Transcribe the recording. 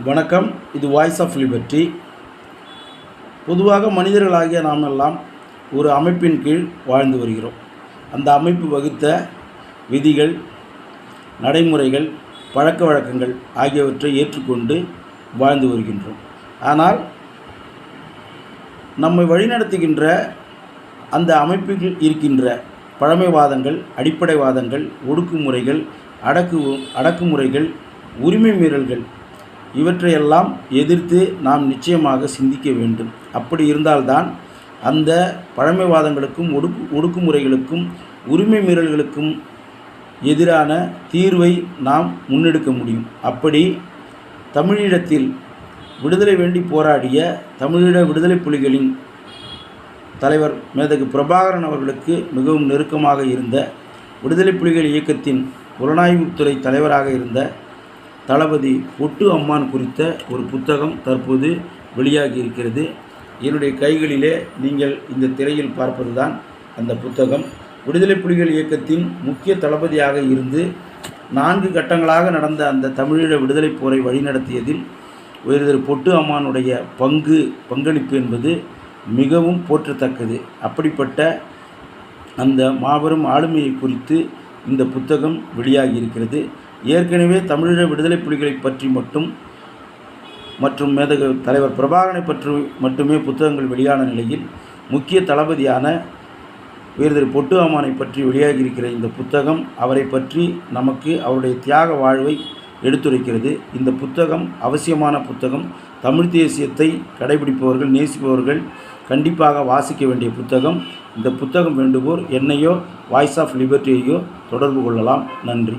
வணக்கம். இது voice of liberty. பொதுவாக மனிதர்களாகிய நாம் எல்லாம் ஒரு அமைப்பின் கீழ் வாழ்ந்து வருகிறோம். அந்த அமைப்பு வகுத்த விதிகள், நடைமுறைகள், பழக்க வழக்கங்கள் ஆகியவற்றை ஏற்றுக்கொண்டு வாழ்ந்து வருகின்றோம். ஆனால் நம்மை வழிநடத்துகின்ற அந்த அமைப்பில் இருக்கின்ற பழமைவாதங்கள், அடிப்படைவாதங்கள், ஒடுக்குமுறைகள், அடக்குமுறைகள், உரிமை மீறல்கள் இவற்றையெல்லாம் எதிர்த்து நாம் நிச்சயமாக சிந்திக்க வேண்டும். அப்படி இருந்தால்தான் அந்த பழமைவாதங்களுக்கும் ஒடுக்குமுறைகளுக்கும் உரிமை மீறல்களுக்கும் எதிரான தீர்வை நாம் முன்னெடுக்க முடியும். அப்படி தமிழீழத்தில் விடுதலை வேண்டி போராடிய தமிழீழ விடுதலை புலிகளின் தலைவர் மேதகு பிரபாகரன் அவர்களுக்கு மிகவும் நெருக்கமாக இருந்த விடுதலை புலிகள் இயக்கத்தின் புலனாய்வுத்துறை தலைவராக இருந்த தளபதி பொட்டு அம்மான் குறித்த ஒரு புத்தகம் தற்போது வெளியாகி இருக்கிறது. என்னுடைய கைகளிலே நீங்கள் இந்த திரையில் பார்ப்பது தான் அந்த புத்தகம். விடுதலை புலிகள் இயக்கத்தின் முக்கிய தளபதியாக இருந்து 4 கட்டங்களாக நடந்த அந்த தமிழீழ விடுதலை போரை வழிநடத்தியதில் திரு பொட்டு அம்மானுடைய பங்களிப்பு என்பது மிகவும் போற்றத்தக்கது. அப்படிப்பட்ட அந்த மாபெரும் ஆளுமையை குறித்து இந்த புத்தகம் வெளியாகி இருக்கிறது. ஏற்கனவே தமிழீழ விடுதலை புலிகளை பற்றி மற்றும் மேதகு தலைவர் பிரபாகரனை பற்றி மட்டுமே புத்தகங்கள் வெளியான நிலையில் முக்கிய தளபதியான திரு பொட்டு அம்மானை பற்றி வெளியாகியிருக்கிற இந்த புத்தகம் அவரை பற்றி நமக்கு அவருடைய தியாக வாழ்வை எடுத்துரைக்கிறது. இந்த புத்தகம் அவசியமான புத்தகம். தமிழ் தேசியத்தை கடைபிடிப்பவர்கள், நேசிப்பவர்கள் கண்டிப்பாக வாசிக்க வேண்டிய புத்தகம். இந்த புத்தகம் வேண்டுவோர் என்னையோ வாய்ஸ் ஆஃப் லிபர்ட்டியையோ தொடர்பு கொள்ளலாம். நன்றி.